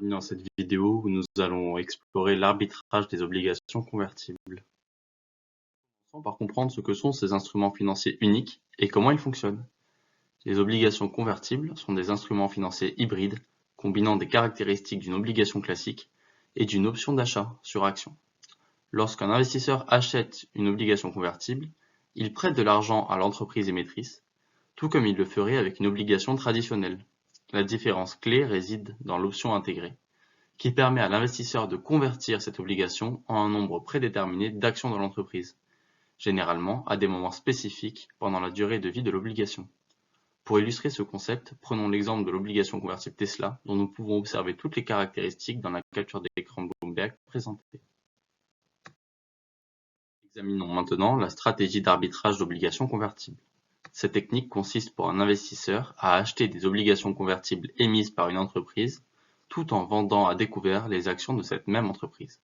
Bienvenue dans cette vidéo où nous allons explorer l'arbitrage des obligations convertibles. Commençons par comprendre ce que sont ces instruments financiers uniques et comment ils fonctionnent. Les obligations convertibles sont des instruments financiers hybrides combinant des caractéristiques d'une obligation classique et d'une option d'achat sur action. Lorsqu'un investisseur achète une obligation convertible, il prête de l'argent à l'entreprise émettrice, tout comme il le ferait avec une obligation traditionnelle. La différence clé réside dans l'option intégrée, qui permet à l'investisseur de convertir cette obligation en un nombre prédéterminé d'actions de l'entreprise, généralement à des moments spécifiques pendant la durée de vie de l'obligation. Pour illustrer ce concept, prenons l'exemple de l'obligation convertible Tesla, dont nous pouvons observer toutes les caractéristiques dans la capture d'écran Bloomberg présentée. Examinons maintenant la stratégie d'arbitrage d'obligations convertibles. Cette technique consiste pour un investisseur à acheter des obligations convertibles émises par une entreprise tout en vendant à découvert les actions de cette même entreprise.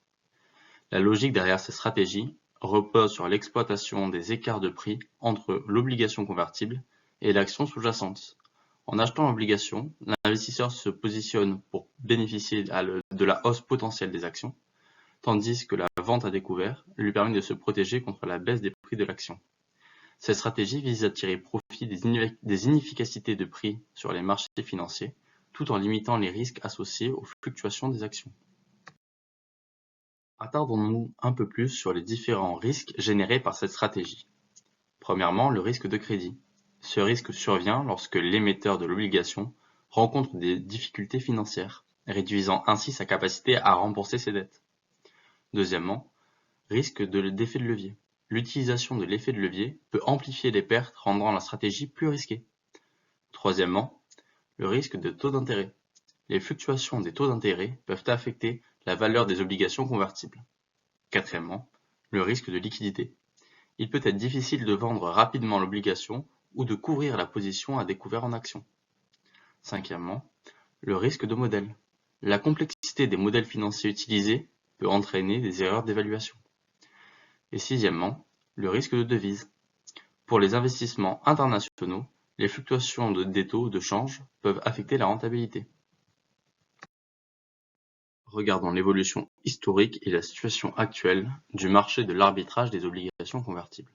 La logique derrière cette stratégie repose sur l'exploitation des écarts de prix entre l'obligation convertible et l'action sous-jacente. En achetant l'obligation, l'investisseur se positionne pour bénéficier de la hausse potentielle des actions, tandis que la vente à découvert lui permet de se protéger contre la baisse des prix de l'action. Cette stratégie vise à tirer profit des inefficacités de prix sur les marchés financiers, tout en limitant les risques associés aux fluctuations des actions. Attardons-nous un peu plus sur les différents risques générés par cette stratégie. Premièrement, le risque de crédit. Ce risque survient lorsque l'émetteur de l'obligation rencontre des difficultés financières, réduisant ainsi sa capacité à rembourser ses dettes. Deuxièmement, risque d'effet de levier. L'utilisation de l'effet de levier peut amplifier les pertes, rendant la stratégie plus risquée. Troisièmement, le risque de taux d'intérêt. Les fluctuations des taux d'intérêt peuvent affecter la valeur des obligations convertibles. Quatrièmement, le risque de liquidité. Il peut être difficile de vendre rapidement l'obligation ou de couvrir la position à découvert en action. Cinquièmement, le risque de modèle. La complexité des modèles financiers utilisés peut entraîner des erreurs d'évaluation. Et sixièmement, le risque de devise. Pour les investissements internationaux, les fluctuations des taux de change peuvent affecter la rentabilité. Regardons l'évolution historique et la situation actuelle du marché de l'arbitrage des obligations convertibles.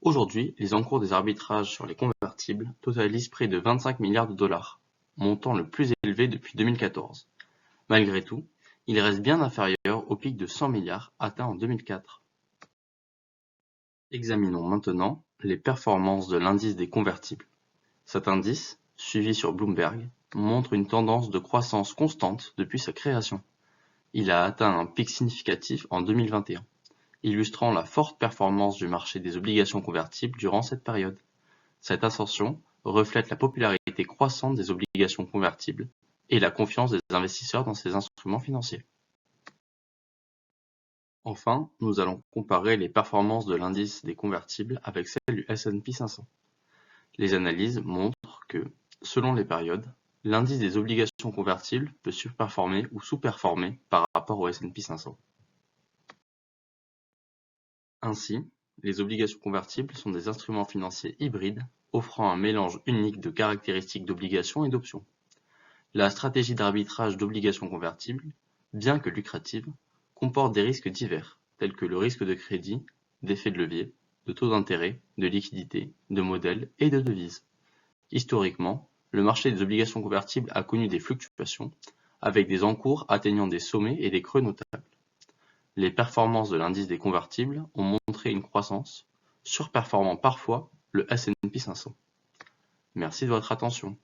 Aujourd'hui, les encours des arbitrages sur les convertibles totalisent près de 25 milliards de dollars, montant le plus élevé depuis 2014. Malgré tout, il reste bien inférieur au pic de 100 milliards atteint en 2004. Examinons maintenant les performances de l'indice des convertibles. Cet indice, suivi sur Bloomberg, montre une tendance de croissance constante depuis sa création. Il a atteint un pic significatif en 2021, illustrant la forte performance du marché des obligations convertibles durant cette période. Cette ascension reflète la popularité croissante des obligations convertibles et la confiance des investisseurs dans ces instruments financiers. Enfin, nous allons comparer les performances de l'indice des convertibles avec celles du S&P 500. Les analyses montrent que, selon les périodes, l'indice des obligations convertibles peut surperformer ou sous-performer par rapport au S&P 500. Ainsi, les obligations convertibles sont des instruments financiers hybrides offrant un mélange unique de caractéristiques d'obligations et d'options. La stratégie d'arbitrage d'obligations convertibles, bien que lucrative, comporte des risques divers, tels que le risque de crédit, d'effet de levier, de taux d'intérêt, de liquidité, de modèle et de devise. Historiquement, le marché des obligations convertibles a connu des fluctuations, avec des encours atteignant des sommets et des creux notables. Les performances de l'indice des convertibles ont montré une croissance, surperformant parfois le S&P 500. Merci de votre attention.